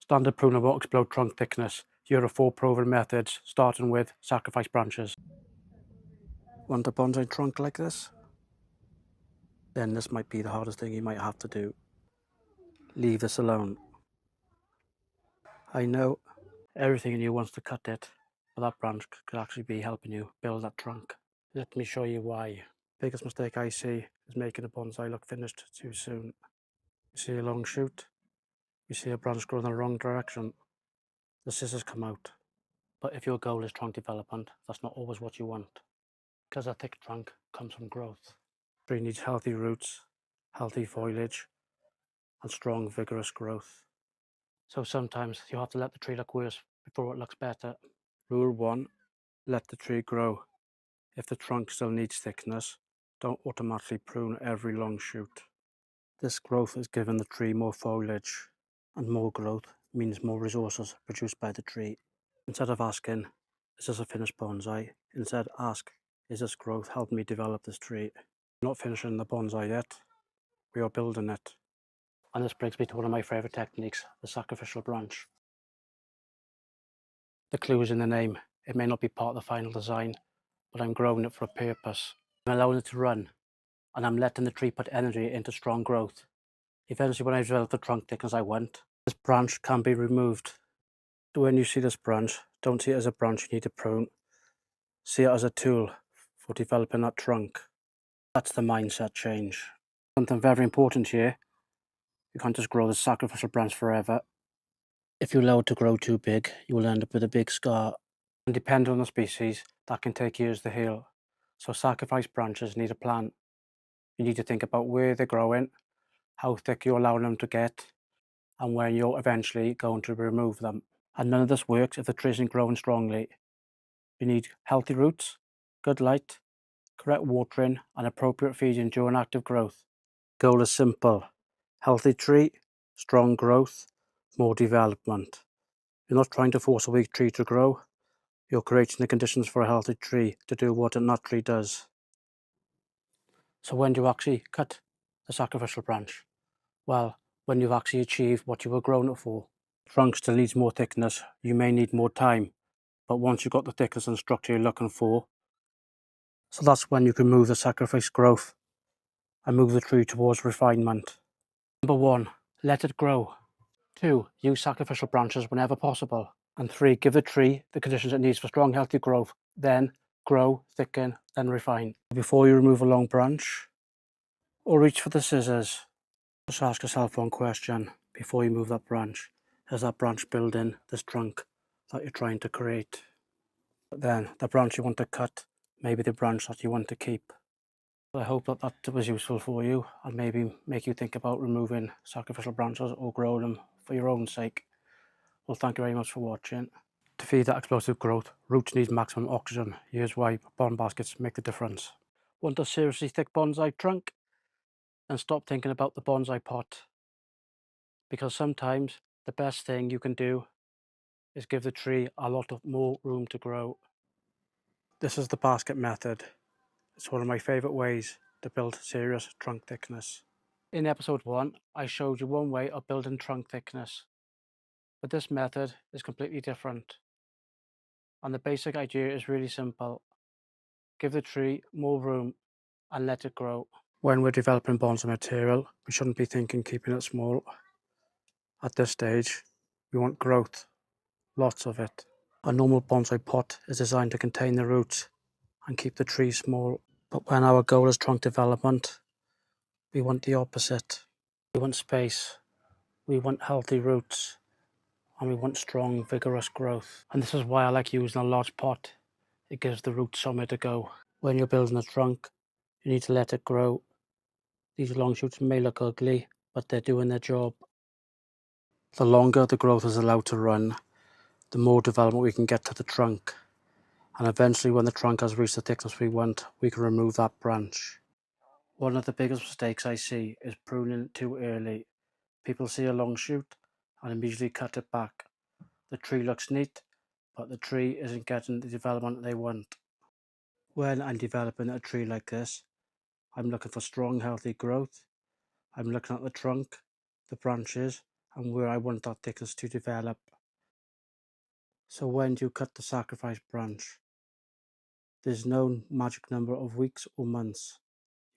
Standard pruner will explode trunk thickness. Here are 4 proven methods, starting with sacrifice branches. Want a bonsai trunk like this? Then this might be the hardest thing you might have to do. Leave this alone. I know everything in you wants to cut it, but that branch could actually be helping you build that trunk. Let me show you why. Biggest mistake I see is making a bonsai look finished too soon. You see a long shoot, you see a branch grow in the wrong direction, the scissors come out. But if your goal is trunk development, that's not always what you want, because a thick trunk comes from growth. Tree needs healthy roots, healthy foliage, and strong, vigorous growth. So sometimes you have to let the tree look worse before it looks better. Rule 1, let the tree grow. If the trunk still needs thickness, don't automatically prune every long shoot. This growth is giving the tree more foliage, and more growth means more resources produced by the tree. Instead of asking, is this a finished bonsai? Instead ask, is this growth helping me develop this tree? We're not finishing the bonsai yet, we are building it. And this brings me to one of my favourite techniques, the sacrificial branch. The clue is in the name. It may not be part of the final design, but I'm growing it for a purpose. I'm allowing it to run, and I'm letting the tree put energy into strong growth. Eventually, when I develop the trunk thickness I want, this branch can be removed. So when you see this branch, don't see it as a branch you need to prune. See it as a tool for developing that trunk. That's the mindset change. Something very important here, you can't just grow the sacrificial branch forever. If you allow it to grow too big, you will end up with a big scar. And depending on the species, that can take years to heal. So sacrifice branches need a plan. You need to think about where they're growing, how thick you're allowing them to get, and when you're eventually going to remove them. And none of this works if the tree isn't growing strongly. You need healthy roots, good light, correct watering, and appropriate feeding during active growth. Goal is simple: healthy tree, strong growth, more development. You're not trying to force a weak tree to grow, you're creating the conditions for a healthy tree to do what it naturally does. So when do you actually cut the sacrificial branch? Well, when you've actually achieved what you were growing it for. The trunk still needs more thickness, you may need more time, but once you've got the thickness and structure you're looking for, so that's when you can move the sacrifice growth and move the tree towards refinement. Number 1, let it grow. 2, use sacrificial branches whenever possible. And 3, give the tree the conditions it needs for strong, healthy growth. Then grow, thicken, then refine. Before you remove a long branch or reach for the scissors, just ask yourself one question before you move that branch. Is that branch building this trunk that you're trying to create? But then the branch you want to cut may be the branch that you want to keep. I hope that that was useful for you and maybe make you think about removing sacrificial branches or grow them for your own sake. Well, thank you very much for watching. To feed that explosive growth, roots need maximum oxygen. Here's why bond baskets make the difference. Want a seriously thick bonsai trunk? Then stop thinking about the bonsai pot. Because sometimes the best thing you can do is give the tree a lot of more room to grow. This is the basket method. It's one of my favourite ways to build serious trunk thickness. In episode 1, I showed you one way of building trunk thickness, but this method is completely different. And the basic idea is really simple. Give the tree more room and let it grow. When we're developing bonsai material, we shouldn't be thinking keeping it small. At this stage, we want growth, lots of it. A normal bonsai pot is designed to contain the roots and keep the tree small. But when our goal is trunk development, we want the opposite. We want space, we want healthy roots, and we want strong, vigorous growth. And this is why I like using a large pot. It gives the roots somewhere to go. When you're building a trunk, you need to let it grow. These long shoots may look ugly, but they're doing their job. The longer the growth is allowed to run, the more development we can get to the trunk. And eventually, when the trunk has reached the thickness we want, we can remove that branch. One of the biggest mistakes I see is pruning too early. People see a long shoot and immediately cut it back. The tree looks neat, but the tree isn't getting the development they want. When I'm developing a tree like this, I'm looking for strong, healthy growth. I'm looking at the trunk, the branches, and where I want that thickness to develop. So when do you cut the sacrifice branch? There's no magic number of weeks or months.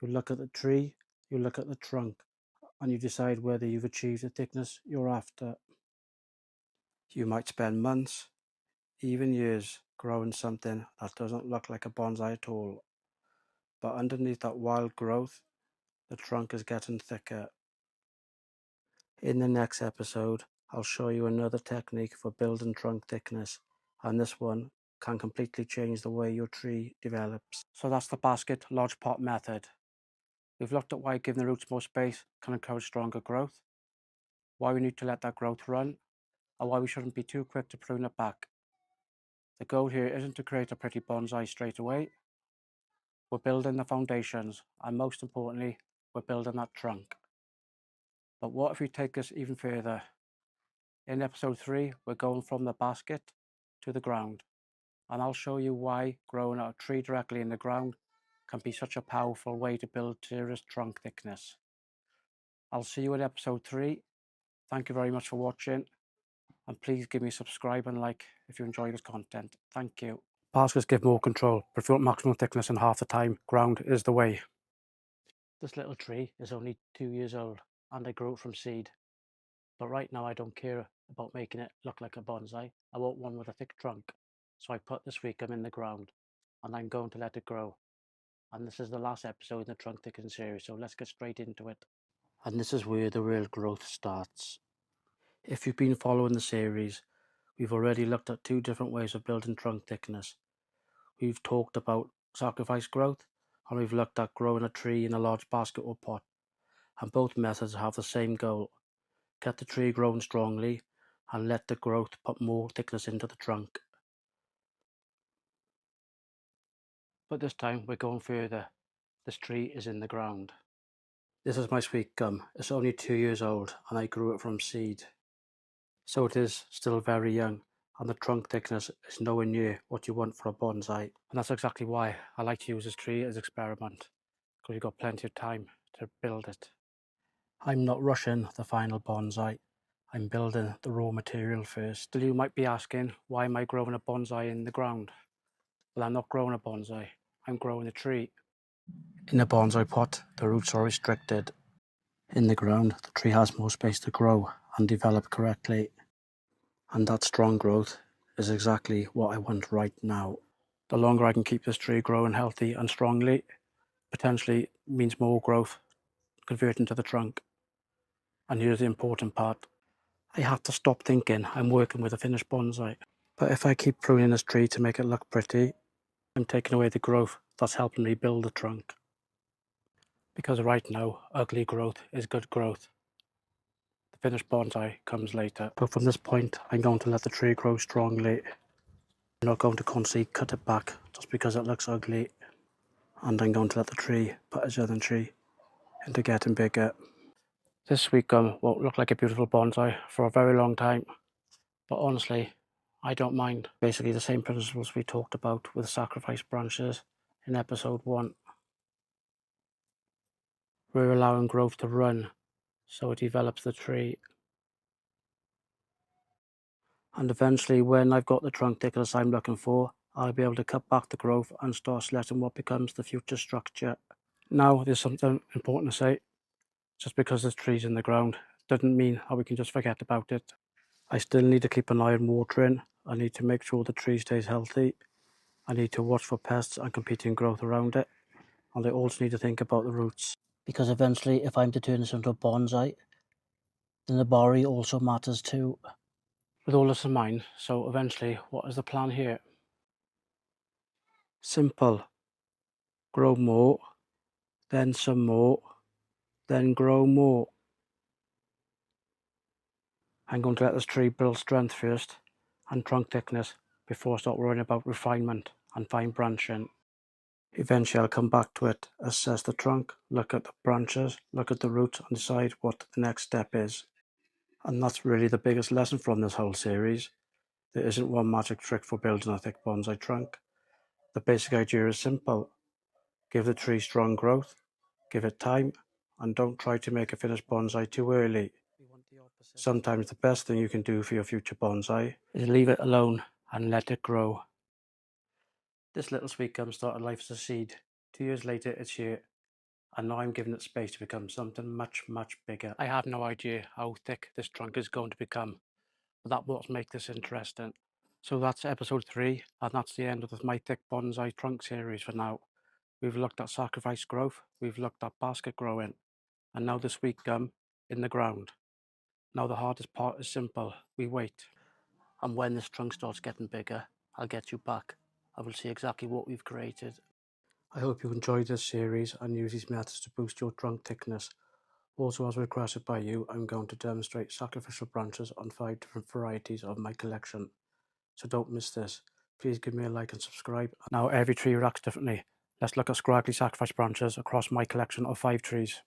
You look at the tree, you look at the trunk, and you decide whether you've achieved the thickness you're after. You might spend months, even years, growing something that doesn't look like a bonsai at all. But underneath that wild growth, the trunk is getting thicker. In the next episode, I'll show you another technique for building trunk thickness, and this one can completely change the way your tree develops. So that's the basket lodge pot method. We've looked at why giving the roots more space can encourage stronger growth, why we need to let that growth run, and why we shouldn't be too quick to prune it back. The goal here isn't to create a pretty bonsai straight away. We're building the foundations, and most importantly, we're building that trunk. But what if we take this even further? In episode 3, we're going from the basket to the ground, and I'll show you why growing a tree directly in the ground can be such a powerful way to build serious trunk thickness. I'll see you in episode 3. Thank you very much for watching, and please give me a subscribe and like if you enjoy this content. Thank you. Baskets give more control, but if you want maximum thickness in half the time, ground is the way. This little tree is only 2 years old, and I grew it from seed. But right now I don't care about making it look like a bonsai. I want one with a thick trunk. So I put this weakum in the ground, and I'm going to let it grow. And this is the last episode in the trunk thickening series, so let's get straight into it. And this is where the real growth starts. If you've been following the series, we've already looked at 2 different ways of building trunk thickness. We've talked about sacrifice growth, and we've looked at growing a tree in a large basket or pot. And both methods have the same goal: get the tree growing strongly and let the growth put more thickness into the trunk. But this time we're going further. This tree is in the ground. This is my sweet gum. It's only 2 years old and I grew it from seed. So it is still very young, and the trunk thickness is nowhere near what you want for a bonsai. And that's exactly why I like to use this tree as an experiment, because you've got plenty of time to build it. I'm not rushing the final bonsai. I'm building the raw material first. Still, you might be asking, why am I growing a bonsai in the ground? Well, I'm not growing a bonsai. I'm growing a tree. In a bonsai pot, the roots are restricted. In the ground, the tree has more space to grow and develop correctly. And that strong growth is exactly what I want right now. The longer I can keep this tree growing healthy and strongly, potentially means more growth converting to the trunk. And here's the important part. I have to stop thinking I'm working with a finished bonsai. But if I keep pruning this tree to make it look pretty, I'm taking away the growth that's helping me build the trunk. Because right now, ugly growth is good growth. The finished bonsai comes later. But from this point, I'm going to let the tree grow strongly. I'm not going to constantly cut it back just because it looks ugly. And I'm going to let the tree put its other tree into getting bigger. This sweet gum won't look like a beautiful bonsai for a very long time. But honestly, I don't mind. Basically the same principles we talked about with sacrifice branches in episode 1. We're allowing growth to run so it develops the tree. And eventually, when I've got the trunk thickness I'm looking for, I'll be able to cut back the growth and start selecting what becomes the future structure. Now, there's something important to say. Just because this tree's in the ground doesn't mean that we can just forget about it. I still need to keep an eye on watering. I need to make sure the tree stays healthy. I need to watch for pests and competing growth around it. And I also need to think about the roots. Because eventually, if I'm to turn this into a bonsai, the nebari also matters too. With all this in mind, so eventually, what is the plan here? Simple. Grow more, then some more, then grow more. I'm going to let this tree build strength first and trunk thickness before I start worrying about refinement and fine branching. Eventually I'll come back to it, assess the trunk, look at the branches, look at the roots and decide what the next step is. And that's really the biggest lesson from this whole series. There isn't one magic trick for building a thick bonsai trunk. The basic idea is simple. Give the tree strong growth, give it time, and don't try to make a finished bonsai too early. Sometimes the best thing you can do for your future bonsai is leave it alone and let it grow. This little sweet gum started life as a seed. 2 years later it's here, and now I'm giving it space to become something much, much bigger. I have no idea how thick this trunk is going to become, but that's what makes this interesting. So that's episode 3, and that's the end of the My Thick Bonsai Trunk series for now. We've looked at sacrifice growth, we've looked at basket growing, and now the sweet gum in the ground. Now the hardest part is simple, we wait. And when this trunk starts getting bigger, I'll get you back. I will see exactly what we've created. I hope you enjoyed this series and use these methods to boost your trunk thickness. Also, as requested by you, I'm going to demonstrate sacrificial branches on 5 different varieties of my collection. So don't miss this. Please give me a like and subscribe. Now every tree reacts differently. Let's look at scraggly sacrifice branches across my collection of 5 trees.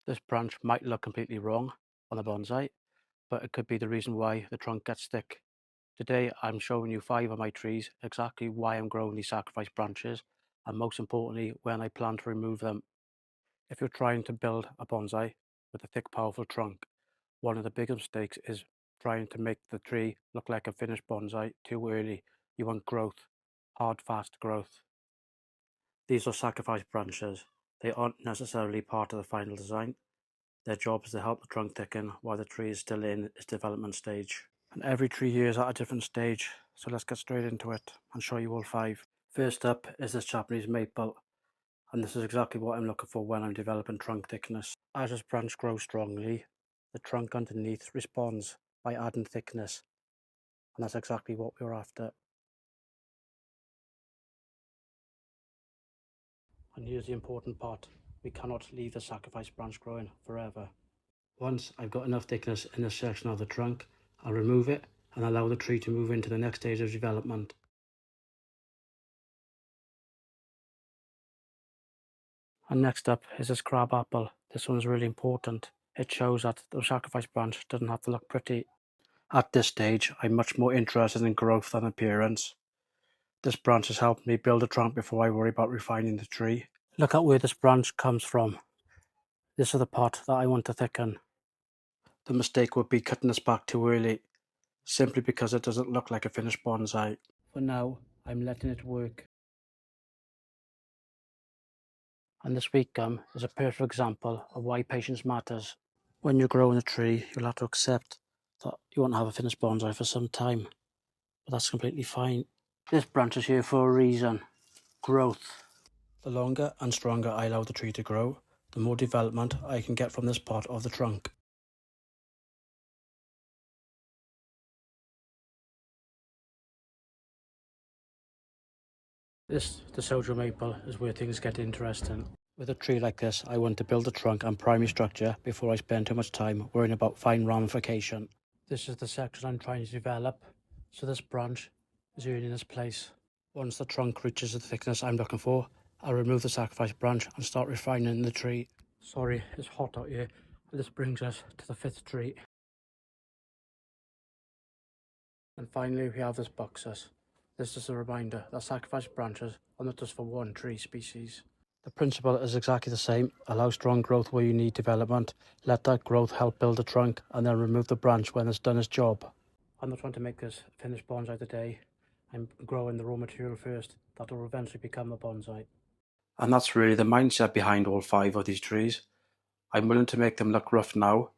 This branch might look completely wrong on the bonsai, but it could be the reason why the trunk gets thick. Today I'm showing you 5 of my trees, exactly why I'm growing these sacrifice branches, and most importantly when I plan to remove them. If you're trying to build a bonsai with a thick powerful trunk, one of the biggest mistakes is trying to make the tree look like a finished bonsai too early. You want growth, hard fast growth. These are sacrifice branches. They aren't necessarily part of the final design. Their job is to help the trunk thicken while the tree is still in its development stage. And every tree here is at a different stage, so let's get straight into it and show you all 5. First up is this Japanese maple, and this is exactly what I'm looking for when I'm developing trunk thickness. As this branch grows strongly, the trunk underneath responds by adding thickness, and that's exactly what we're after. And here's the important part, we cannot leave the sacrifice branch growing forever. Once I've got enough thickness in this section of the trunk, I'll remove it and allow the tree to move into the next stage of development. And next up is this crab apple. This one's really important. It shows that the sacrifice branch doesn't have to look pretty. At this stage, I'm much more interested in growth than appearance. This branch has helped me build a trunk before I worry about refining the tree. Look at where this branch comes from. This is the part that I want to thicken. The mistake would be cutting this back too early, simply because it doesn't look like a finished bonsai. For now, I'm letting it work. And the sweet gum is a perfect example of why patience matters. When you're growing a tree, you'll have to accept that you won't have a finished bonsai for some time, but that's completely fine. This branch is here for a reason, growth. The longer and stronger I allow the tree to grow, the more development I can get from this part of the trunk. The sojo maple is where things get interesting. With a tree like this, I want to build a trunk and primary structure before I spend too much time worrying about fine ramification. This is the section I'm trying to develop, so this branch is earning its place. Once the trunk reaches the thickness I'm looking for, I'll remove the sacrifice branch and start refining the tree. Sorry, it's hot out here. This brings us to the 5th tree. And finally we have this boxus. This is a reminder that sacrifice branches are not just for one tree species. The principle is exactly the same. Allow strong growth where you need development. Let that growth help build the trunk, and then remove the branch when it's done its job. I'm not trying to make this finished bonsai today. I'm growing the raw material first. That will eventually become a bonsai. And that's really the mindset behind all 5 of these trees. I'm willing to make them look rough now,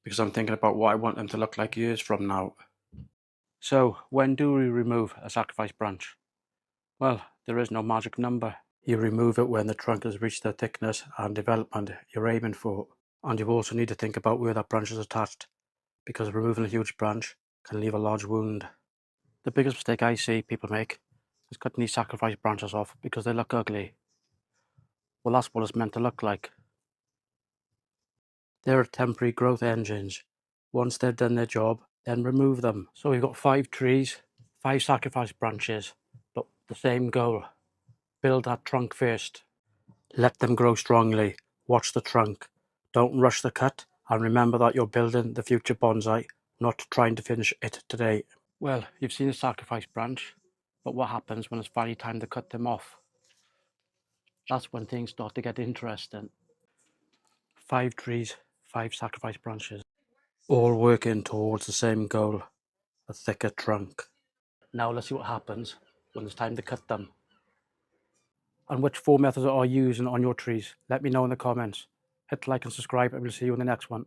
because I'm thinking about what I want them to look like years from now. So, when do we remove a sacrifice branch? Well, there is no magic number. You remove it when the trunk has reached the thickness and development you're aiming for. And you also need to think about where that branch is attached, because removing a huge branch can leave a large wound. The biggest mistake I see people make is cutting these sacrifice branches off because they look ugly. Well, that's what it's meant to look like. They're temporary growth engines. Once they've done their job, then remove them. So we've got 5 trees, 5 sacrifice branches, but the same goal. Build that trunk first. Let them grow strongly. Watch the trunk. Don't rush the cut, and remember that you're building the future bonsai not trying to finish it today. Well, you've seen a sacrifice branch, but what happens when it's finally time to cut them off? That's when things start to get interesting. 5 trees, 5 sacrifice branches, all working towards the same goal, a thicker trunk. Now let's see what happens when it's time to cut them. And which 4 methods are you using on your trees? Let me know in the comments. Hit like and subscribe, and we'll see you in the next one.